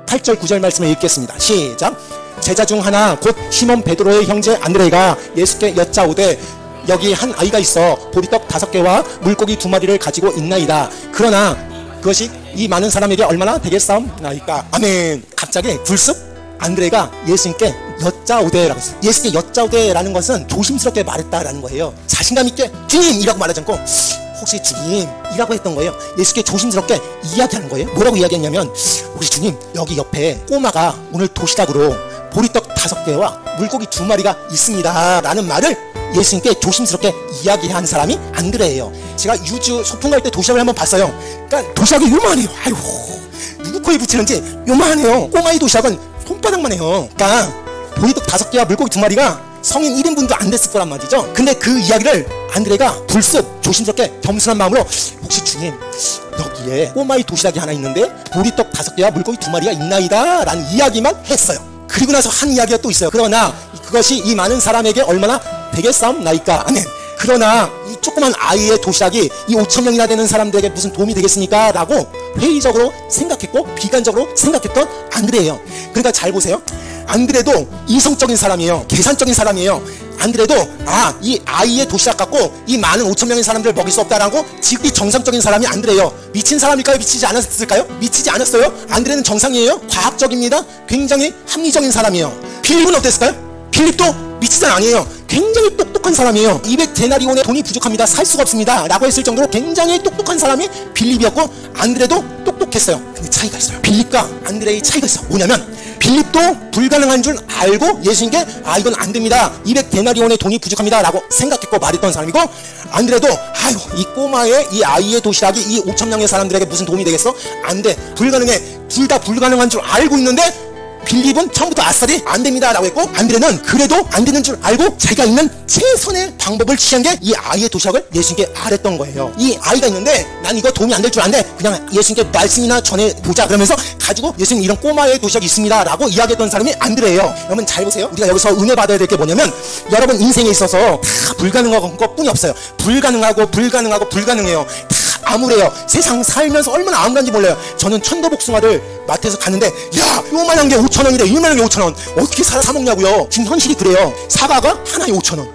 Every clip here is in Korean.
8절 9절 말씀을 읽겠습니다. 시작. 제자 중 하나 곧 시몬 베드로의 형제 안드레가 예수께 여짜오되 여기 한 아이가 있어 보리떡 5개와 물고기 2마리를 가지고 있나이다. 그러나 그것이 이 많은 사람에게 얼마나 되겠사옵나이까. 아멘. 갑자기 불쑥 안드레가 예수님께 여짜오되라고 했어요. 예수께 여짜오되라는 것은 조심스럽게 말했다라는 거예요. 자신감 있게 주님이라고 말하지 않고 혹시 주님이라고 했던 거예요. 예수께 조심스럽게 이야기하는 거예요. 뭐라고 이야기했냐면 혹시 주님 여기 옆에 꼬마가 오늘 도시락으로 보리떡 5개와 물고기 2마리가 있습니다 라는 말을 예수님께 조심스럽게 이야기한 사람이 안드레예요. 제가 유주 소풍 갈 때 도시락을 한번 봤어요. 그러니까 도시락이 요만해요. 아이고 누구 코에 붙이는지 요만해요. 꼬마의 도시락은 손바닥만 해요. 그러니까 보리떡 5개와 물고기 2마리가 성인 1인분도 안 됐을 거란 말이죠. 근데 그 이야기를 안드레가 불쑥 조심스럽게 겸손한 마음으로 혹시 주님 여기에 꼬마의 도시락이 하나 있는데 보리떡 5개와 물고기 2마리가 있나이다 라는 이야기만 했어요. 그리고 나서 한 이야기가 또 있어요. 그러나 그것이 이 많은 사람에게 얼마나 되겠사옵나이까. 아멘. 그러나 이 조그만 아이의 도시락이 이 5,000명이나 되는 사람들에게 무슨 도움이 되겠습니까? 라고 회의적으로 생각했고 비관적으로 생각했던 안드레예요. 그러니까 잘 보세요. 안드레도 이성적인 사람이에요. 계산적인 사람이에요. 안드레도 이 아이의 도시락 갖고 이 많은 5,000명의 사람들을 먹일 수 없다라고 지극히 정상적인 사람이 안드레예요. 미친 사람일까요? 미치지 않았을까요? 미치지 않았어요. 안드레는 정상이에요. 과학적입니다. 굉장히 합리적인 사람이에요. 빌립은 어땠을까요? 빌립도 미치지 아니에요. 굉장히 똑똑한 사람이에요. 200데나리온의 돈이 부족합니다. 살 수가 없습니다 라고 했을 정도로 굉장히 똑똑한 사람이 빌립이었고 안드레도 똑똑했어요. 근데 차이가 있어요. 빌립과 안드레의 차이가 있어요. 뭐냐면 빌립도 불가능한 줄 알고 예수님께 이건 안 됩니다. 200데나리온의 돈이 부족합니다 라고 생각했고 말했던 사람이고 안드레도 아유 이 꼬마의 이 아이의 도시락이 이 5,000명의 사람들에게 무슨 도움이 되겠어? 안 돼. 불가능해. 둘 다 불가능한 줄 알고 있는데 빌립은 처음부터 아싸리 안 됩니다 라고 했고 안드레는 그래도 안 되는 줄 알고 자기가 있는 최선의 방법을 취한 게 이 아이의 도시락을 예수님께 아랬던 거예요. 이 아이가 있는데 난 이거 도움이 안 될 줄 아는데 그냥 예수님께 말씀이나 전해보자 그러면서 가지고 예수님 이런 꼬마의 도시락이 있습니다 라고 이야기했던 사람이 안드레예요. 여러분 잘 보세요. 우리가 여기서 은혜 받아야 될 게 뭐냐면 여러분 인생에 있어서 다 불가능한 것뿐이 없어요. 불가능하고 불가능해요. 암울해요. 세상 살면서 얼마나 암울한지 몰라요. 저는 천도복숭아를 마트에서 갔는데 야 요만한 게 5,000원이래. 요만한 게 5,000원. 어떻게 사 먹냐고요. 지금 현실이 그래요. 사과가 하나에 5,000원.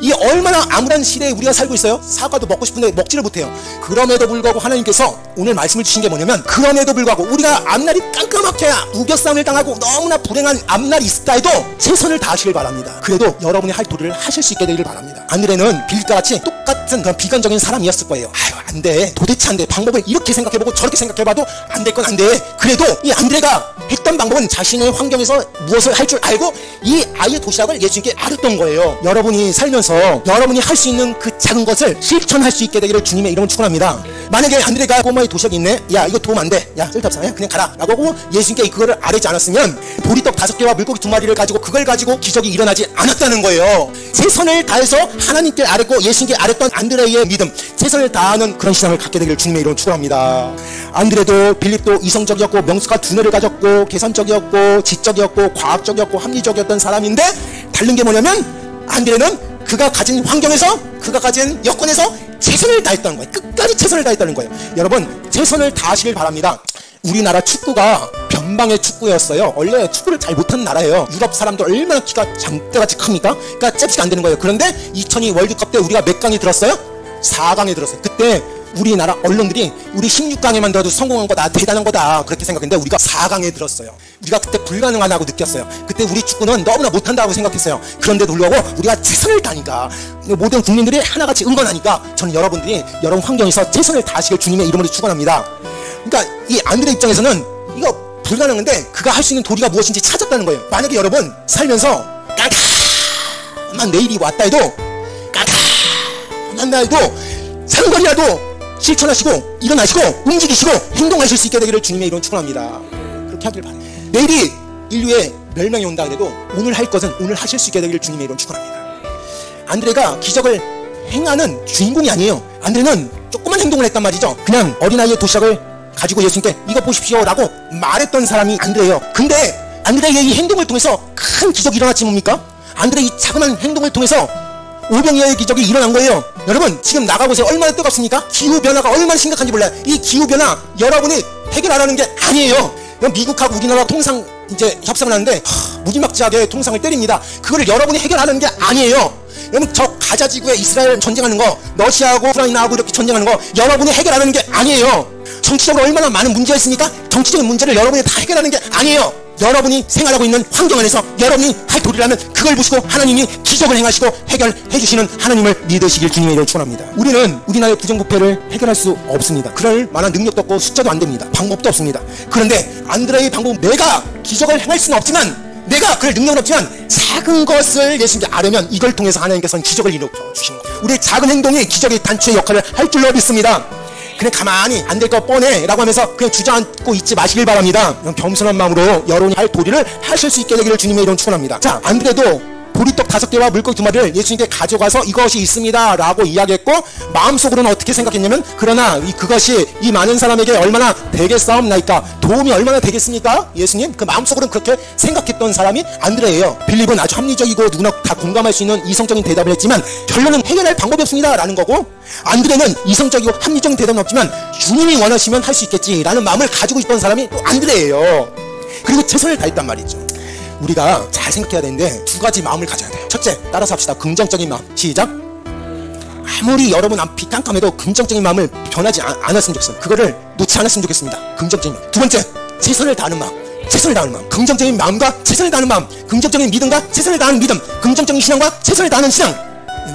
이 얼마나 암울한 시대에 우리가 살고 있어요. 사과도 먹고 싶은데 먹지를 못해요. 그럼에도 불구하고 하나님께서 오늘 말씀을 주신 게 뭐냐면 그럼에도 불구하고 우리가 앞날이 깜깜하게 우겨싸움을 당하고 너무나 불행한 앞날이 있다 해도 최선을 다하시길 바랍니다. 그래도 여러분이 할 도리를 하실 수 있게 되기를 바랍니다. 안드레는 빌립과 같이 똑같은 그런 비관적인 사람이었을 거예요. 안 돼. 도대체 안 돼. 방법을 이렇게 생각해보고 저렇게 생각해봐도 안 될 건 안 돼. 그래도 이 안드레가 했던 방법은 자신의 환경에서 무엇을 할 줄 알고 이 아이의 도시락을 예수님께 아랬던 거예요. 여러분이 살면서 여러분이 할 수 있는 그 작은 것을 실천할 수 있게 되기를 주님의 이름으로 축원합니다. 만약에 안드레가 꼬마의 도시락이 있네. 야 이거 도움 안 돼. 야 쓸데없어. 그냥 가라 라고 하고 예수님께 그거를 아뢰지 않았으면 보리떡 5개와 물고기 2마리를 가지고 그걸 가지고 기적이 일어나지 않았다는 거예요. 최선을 다해서 하나님께 아뢰고 예수님께 아랬던 안드레의 믿음, 최선을 다하는 그런 신앙을 갖게 되기를 주님의 이름으로 축원합니다. 안드레도 빌립도 이성적이었고 명수가 두뇌를 가졌고 계산적이었고 지적이었고 과학적이었고 합리적이었던 사람인데 다른 게 뭐냐면 안드레는 그가 가진 환경에서 그가 가진 여건에서 최선을 다했다는 거예요. 끝까지 최선을 다했다는 거예요. 여러분 최선을 다하시길 바랍니다. 우리나라 축구가 변방의 축구였어요. 원래 축구를 잘 못하는 나라예요. 유럽 사람들 얼마나 키가 장대같이 큽니까? 그러니까 잽시가 안 되는 거예요. 그런데 2002 월드컵 때 우리가 몇 강에 들었어요? 4강에 들었어요. 그때 우리나라 언론들이 우리 16강에만 들어도 성공한 거다, 대단한 거다 그렇게 생각했는데 우리가 4강에 들었어요. 우리가 그때 불가능하다고 느꼈어요. 그때 우리 축구는 너무나 못한다고 생각했어요. 그런데도 불구하고 우리가 최선을 다하니까 모든 국민들이 하나같이 응원하니까 저는 여러분들이 여러분 환경에서 최선을 다하시길 주님의 이름으로 축원합니다. 그러니까 이 안드레 입장에서는 이거 불가능한데 그가 할 수 있는 도리가 무엇인지 찾았다는 거예요. 만약에 여러분 살면서 깜깜한 내일이 왔다 해도 깜깜한 날도 상관이라도 실천하시고 일어나시고 움직이시고 행동하실 수 있게 되기를 주님의 이름으로 축원합니다. 그렇게 하길 바랍니다. 내일이 인류의 멸망이 온다 그래도 오늘 할 것은 오늘 하실 수 있게 되기를 주님의 이름으로 축원합니다. 안드레가 기적을 행하는 주인공이 아니에요. 안드레는 조그만 행동을 했단 말이죠. 그냥 어린아이의 도시락을 가지고 예수님께 이거 보십시오 라고 말했던 사람이 안드레예요. 근데 안드레의 이 행동을 통해서 큰 기적이 일어났지 뭡니까? 안드레의 이 자그마한 행동을 통해서 오병이어의 기적이 일어난 거예요. 여러분 지금 나가보세요. 얼마나 뜨겁습니까? 기후변화가 얼마나 심각한지 몰라요. 이 기후변화 여러분이 해결하라는 게 아니에요. 미국하고 우리나라 통상 이제 협상을 하는데 무지막지하게 통상을 때립니다. 그거를 여러분이 해결하는 게 아니에요. 여러분 저 가자 지구에 이스라엘 전쟁하는 거, 러시아하고 우크라이나하고 이렇게 전쟁하는 거 여러분이 해결하는 게 아니에요. 정치적으로 얼마나 많은 문제가 있습니까? 정치적인 문제를 여러분이 다 해결하는 게 아니에요. 여러분이 생활하고 있는 환경 안에서 여러분이 할 도리라면 그걸 보시고 하나님이 기적을 행하시고 해결해 주시는 하나님을 믿으시길 주님의 이름으로 축원합니다. 우리는 우리나라의 부정부패를 해결할 수 없습니다. 그럴 만한 능력도 없고 숫자도 안 됩니다. 방법도 없습니다. 그런데 안드레의 방법은 내가 기적을 행할 수는 없지만, 내가 그럴 능력은 없지만 작은 것을 예수님께 아뢰면 이걸 통해서 하나님께서는 기적을 이루어 주시는 거예요. 우리의 작은 행동이 기적의 단추의 역할을 할 줄로 믿습니다. 그냥 가만히 안 될 거 뻔해 라고 하면서 그냥 주저앉고 있지 마시길 바랍니다. 겸손한 마음으로 여러분이 할 도리를 하실 수 있게 되기를 주님의 이름으로 축원합니다. 자, 안드레도 보리떡 5개와 물고기 2마리를 예수님께 가져가서 이것이 있습니다 라고 이야기했고, 마음속으로는 어떻게 생각했냐면, 그러나 그것이 이 많은 사람에게 얼마나 되겠사옵나이까, 도움이 얼마나 되겠습니까 예수님? 그 마음속으로는 그렇게 생각했던 사람이 안드레예요. 빌립은 아주 합리적이고 누구나 다 공감할 수 있는 이성적인 대답을 했지만 결론은 해결할 방법이 없습니다 라는 거고, 안드레는 이성적이고 합리적인 대답은 없지만 주님이 원하시면 할 수 있겠지 라는 마음을 가지고 있던 사람이 또 안드레예요. 그리고 최선을 다했단 말이죠. 우리가 잘 생각해야 되는데 두 가지 마음을 가져야 돼요. 첫째, 따라서 합시다. 긍정적인 마음. 시작. 아무리 여러분 앞이 깜깜해도 긍정적인 마음을 변하지 않았으면 좋겠어요. 그거를 놓지 않았으면 좋겠습니다. 긍정적인 마음. 두 번째, 최선을 다하는 마음. 최선을 다하는 마음. 긍정적인 마음과 최선을 다하는 마음. 긍정적인 믿음과 최선을 다하는 믿음. 긍정적인 신앙과 최선을 다하는 신앙.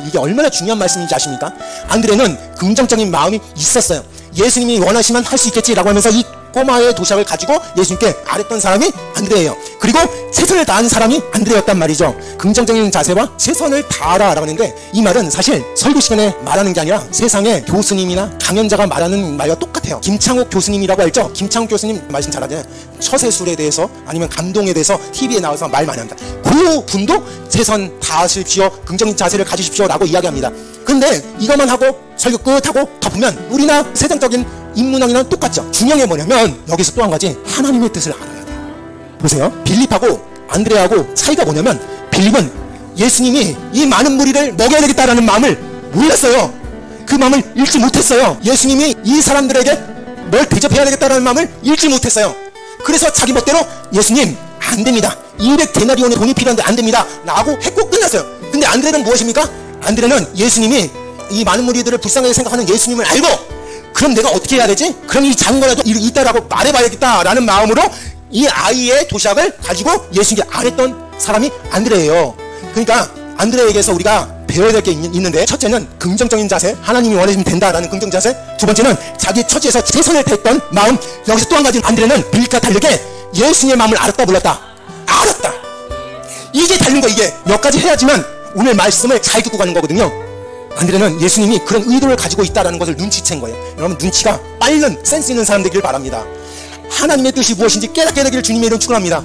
이게 얼마나 중요한 말씀인지 아십니까? 안드레는 긍정적인 마음이 있었어요. 예수님이 원하시면 할 수 있겠지라고 하면서 이 꼬마의 도시락을 가지고 예수님께 아랬던 사람이 안드레예요. 그리고 최선을 다한 사람이 안드레였단 말이죠. 긍정적인 자세와 최선을 다하라 라고 하는데, 이 말은 사실 설교 시간에 말하는 게 아니라 세상의 교수님이나 강연자가 말하는 말과 똑같아요. 김창욱 교수님이라고 알죠? 김창욱 교수님 말씀 잘하잖아요. 처세술에 대해서 아니면 감동에 대해서 TV에 나와서 말 많이 합니다. 그 분도 최선 다하십시오, 긍정적인 자세를 가지십시오 라고 이야기합니다. 근데 이것만 하고 설교 끝하고 덮으면 우리나 세상적인 인문학이랑 똑같죠. 중요한 게 뭐냐면 여기서 또 한 가지, 하나님의 뜻을 알아야 돼요. 보세요. 빌립하고 안드레하고 차이가 뭐냐면, 빌립은 예수님이 이 많은 무리를 먹여야 되겠다라는 마음을 몰랐어요. 그 마음을 읽지 못했어요. 예수님이 이 사람들에게 뭘 대접해야 되겠다라는 마음을 읽지 못했어요. 그래서 자기 멋대로 예수님 안 됩니다, 200데나리온의 돈이 필요한데 안 됩니다 라고 했고 끝났어요. 근데 안드레는 무엇입니까? 안드레는 예수님이 이 많은 무리들을 불쌍하게 생각하는 예수님을 알고, 그럼 내가 어떻게 해야 되지? 그럼 이 작은 거라도 있다라고 말해봐야겠다 라는 마음으로 이 아이의 도시락을 가지고 예수님께 아랬던 사람이 안드레예요. 그러니까 안드레에게서 우리가 배워야 될 게 있는데, 첫째는 긍정적인 자세, 하나님이 원하시면 된다라는 긍정 자세. 두 번째는 자기 처지에서 최선을 다했던 마음. 여기서 또 한 가지, 안드레는 빌립과 다르게 예수님의 마음을 알았다 몰랐다? 알았다. 이게 다른 거. 이게 몇 가지 해야지만 오늘 말씀을 잘 듣고 가는 거거든요. 안드레는 예수님이 그런 의도를 가지고 있다는 것을 눈치챈 거예요. 여러분, 눈치가 빠른 센스 있는 사람 되길 바랍니다. 하나님의 뜻이 무엇인지 깨닫게 되기를 주님의 이름으로 축원합니다.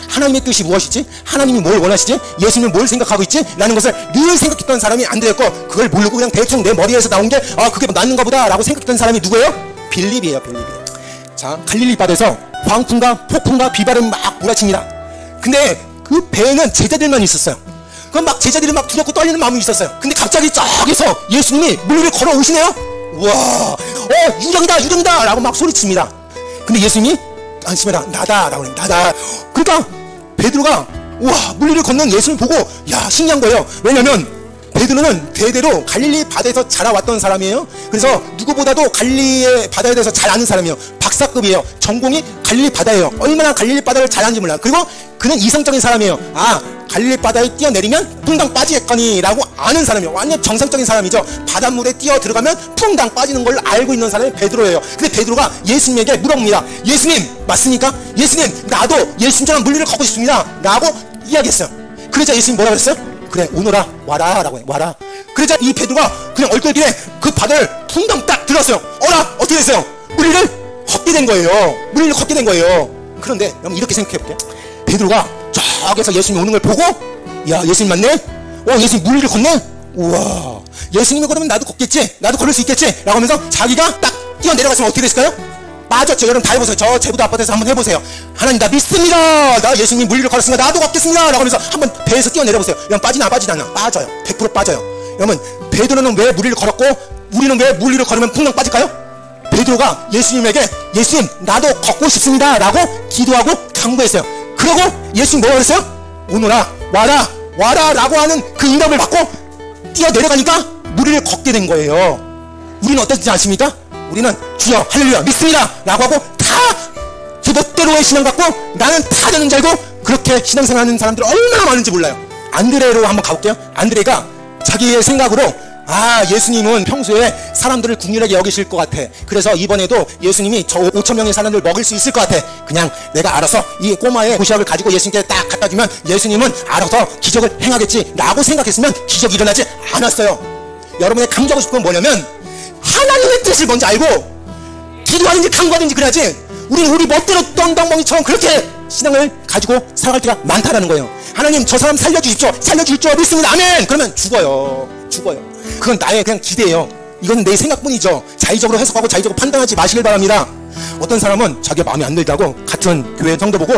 하나님의 뜻이 무엇이지? 하나님이 뭘 원하시지? 예수님은 뭘 생각하고 있지? 라는 것을 늘 생각했던 사람이 안드레였고, 그걸 모르고 그냥 대충 내 머리에서 나온 게 그게 맞는가 보다 라고 생각했던 사람이 누구예요? 빌립이에요. 빌립이에요. 자, 갈릴리 바다에서 광풍과 폭풍과 비바람이 막 몰아칩니다. 근데 그 배에는 제자들만 있었어요. 그럼 막 제자들이 막 두렵고 떨리는 마음이 있었어요. 근데 갑자기 저기서 예수님이 물 위를 걸어오시네요. 우와, 유령이다 유령이다 라고 막 소리칩니다. 근데 예수님이 안심해라, 나다 라고 해요. 나다. 그러니까 베드로가 우와, 물 위를 걷는 예수님을 보고 야, 신기한 거예요. 왜냐면 베드로는 대대로 갈릴리 바다에서 자라왔던 사람이에요. 그래서 누구보다도 갈릴리의 바다에 대해서 잘 아는 사람이에요. 박사급이에요. 전공이 갈릴리 바다예요. 얼마나 갈릴리 바다를 잘 아는지 몰라요. 그리고 그는 이성적인 사람이에요. 갈릴리 바다에 뛰어내리면 퐁당 빠지겠거니 라고 아는 사람이에요. 완전 정상적인 사람이죠. 바닷물에 뛰어 들어가면 퐁당 빠지는 걸 알고 있는 사람이 베드로예요. 근데 베드로가 예수님에게 물어봅니다. 예수님 맞습니까? 예수님, 나도 예수님처럼 물 위를 걷고 싶습니다 라고 이야기했어요. 그러자 예수님 뭐라 그랬어요? 그래, 오너라, 와라 라고 해. 와라. 그러자 이 베드로가 그냥 얼떨결에 그 바다를 퐁당 딱 들었어요. 어떻게 됐어요? 물 위를 걷게 된 거예요. 물 위를 걷게 된 거예요. 그런데 여러분, 이렇게 생각해 볼게요. 베드로가 저기서 예수님 오는 걸 보고, 야, 예수님 맞네? 예수님 물 위를 걷네? 우와, 예수님이 걸으면 나도 걷겠지? 나도 걸을 수 있겠지? 라고 하면서 자기가 딱 뛰어내려갔으면 어떻게 됐을까요? 빠졌죠. 여러분 다 해보세요. 저 제부도 아파트에서 한번 해보세요. 하나님 나 믿습니다. 나 예수님 물 위를 걸었으니까 나도 걷겠습니다 라고 하면서 한번 배에서 뛰어내려보세요. 그냥 빠지나 빠지지 않나? 빠져요. 100% 빠져요. 여러분, 베드로는 왜 물 위를 걸었고 우리는 왜 물 위를 걸으면 풍랑 빠질까요? 베드로가 예수님에게 예수님 나도 걷고 싶습니다 라고 기도하고 강구했어요. 그러고 예수님 뭐라고 했어요? 오너라 와라 와라 라고 하는 그 응답을 받고 뛰어내려가니까 무리를 걷게 된 거예요. 우리는 어떻지 않습니까? 우리는 주여 할렐루야 믿습니다 라고 하고 다 제멋대로의 신앙 갖고 나는 다 되는 줄 알고 그렇게 신앙생활하는 사람들 얼마나 많은지 몰라요. 안드레로 한번 가볼게요. 안드레가 자기의 생각으로 예수님은 평소에 사람들을 국률하게 여기실 것 같아. 그래서 이번에도 예수님이 저 5,000명의 사람들 먹일 수 있을 것 같아. 그냥 내가 알아서 이 꼬마의 도시락을 가지고 예수님께 딱 갖다 주면 예수님은 알아서 기적을 행하겠지 라고 생각했으면 기적이 일어나지 않았어요. 여러분의 강조하고 싶은 건 뭐냐면 하나님의 뜻을 먼저 알고 기도하든지 강구하든지 그래야지 우리는 우리 멋대로 똥덩벙이처럼 그렇게 신앙을 가지고 살아갈 때가 많다라는 거예요. 하나님 저 사람 살려주십시오. 살려줄 줄 믿습니다. 아멘. 그러면 죽어요. 그건 나의 그냥 기대예요. 이건 내 생각뿐이죠. 자의적으로 해석하고 자의적으로 판단하지 마시길 바랍니다. 어떤 사람은 자기가 마음에 안 들다고 같은 교회 성도 보고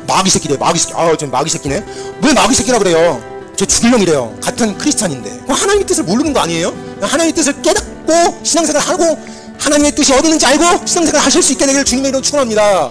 마귀 새끼래. 마귀 새끼. 좀 마귀 새끼네. 왜 마귀 새끼라 그래요? 저 죽일 놈이래요. 같은 크리스찬인데. 하나님의 뜻을 모르는 거 아니에요? 하나님의 뜻을 깨닫고 신앙생활 하고 하나님의 뜻이 어디 있는지 알고 신앙생활 하실 수 있게 되기를 주님의 이름으로 축원합니다.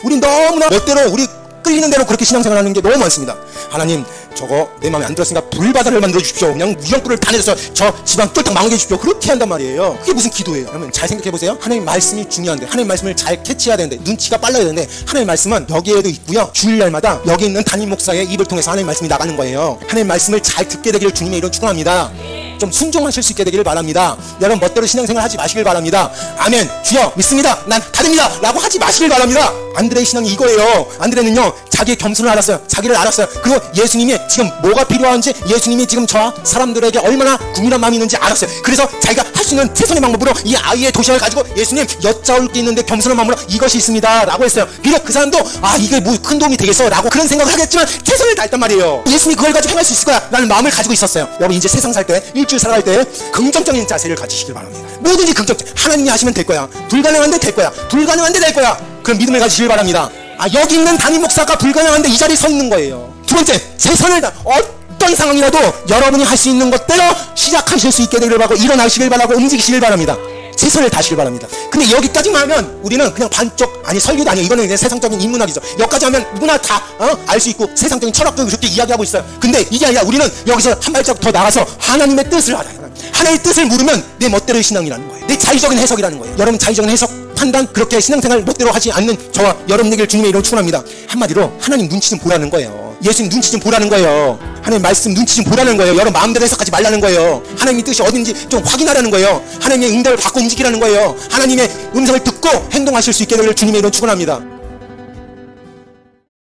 우린 너무나 멋대로 우리 끌리는 대로 그렇게 신앙생활 하는 게 너무 많습니다. 하나님 저거 내 마음에 안 들었으니까 불바다를 만들어 주십시오. 그냥 무정불을 다 내서 저 집안 똘딱 망하게 해주십시오. 그렇게 한단 말이에요. 그게 무슨 기도예요? 여러분 잘 생각해보세요. 하나님 말씀이 중요한데 하나님 말씀을 잘 캐치해야 되는데 눈치가 빨라야 되는데 하나님 말씀은 여기에도 있고요. 주일날마다 여기 있는 담임 목사의 입을 통해서 하나님 말씀이 나가는 거예요. 하나님 말씀을 잘 듣게 되기를 주님의 이름 축원합니다. 좀 순종하실 수 있게 되기를 바랍니다. 여러분 멋대로 신앙생활 하지 마시길 바랍니다. 아멘. 주여 믿습니다. 난 다 됩니다 라고 하지 마시길 바랍니다. 안드레의 신앙이 이거예요. 안드레는요 자기의 겸손을 알았어요. 자기를 알았어요. 그리고 예수님이 지금 뭐가 필요한지 예수님이 지금 저와 사람들에게 얼마나 국민한 마음이 있는지 알았어요. 그래서 자기가 할 수 있는 최선의 방법으로 이 아이의 도시락을 가지고 예수님 여짜올 게 있는데 겸손한 마음으로 이것이 있습니다 라고 했어요. 그래서 그 사람도 이게 뭐 큰 도움이 되겠어 라고 그런 생각을 하겠지만 최선을 다했단 말이에요. 예수님이 그걸 가지고 행할 수 있을 거야 라는 마음을 가지고 있었어요. 여러분 이제 세상 살 때 일주일 살아갈 때 긍정적인 자세를 가지시길 바랍니다. 뭐든지 긍정적. 하나님이 하시면 될 거야. 불가능한데 될 거야. 불가능한데 될 거야. 그런 믿음을 가지시길 바랍니다. 여기 있는 담임 목사가 불가능한데 이 자리에 서 있는 거예요. 두 번째, 최선을 다 어떤 상황이라도 여러분이 할 수 있는 것대로 시작하실 수 있게 되기를 바라고 일어나시길 바라고 움직이시길 바랍니다. 최선을 다하시길 바랍니다. 근데 여기까지만 하면 우리는 그냥 반쪽 설교도 아니에요. 이거는 그냥 세상적인 인문학이죠. 여기까지 하면 누구나 다 알 수 있고 세상적인 철학도 그렇게 이야기하고 있어요. 근데 이게 아니라 우리는 여기서 한 발자국 더 나가서 하나님의 뜻을 알아요. 하나님의 뜻을 물으면 내 멋대로의 신앙이라는 거예요. 내 자의적인 해석이라는 거예요. 여러분 자의적인 해석 판단 그렇게 신앙생활 멋대로 하지 않는 저와 여러분에게 주님의 이름으로 축원합니다. 한마디로 하나님 눈치 좀 보라는 거예요. 예수님 눈치 좀 보라는 거예요. 하나님 말씀 눈치 좀 보라는 거예요. 여러분 마음대로 해석하지 말라는 거예요. 하나님의 뜻이 어딘지 좀 확인하라는 거예요. 하나님의 응답을 받고 움직이라는 거예요. 하나님의 음성을 듣고 행동하실 수 있게 되기를 주님의 이름으로 축원합니다.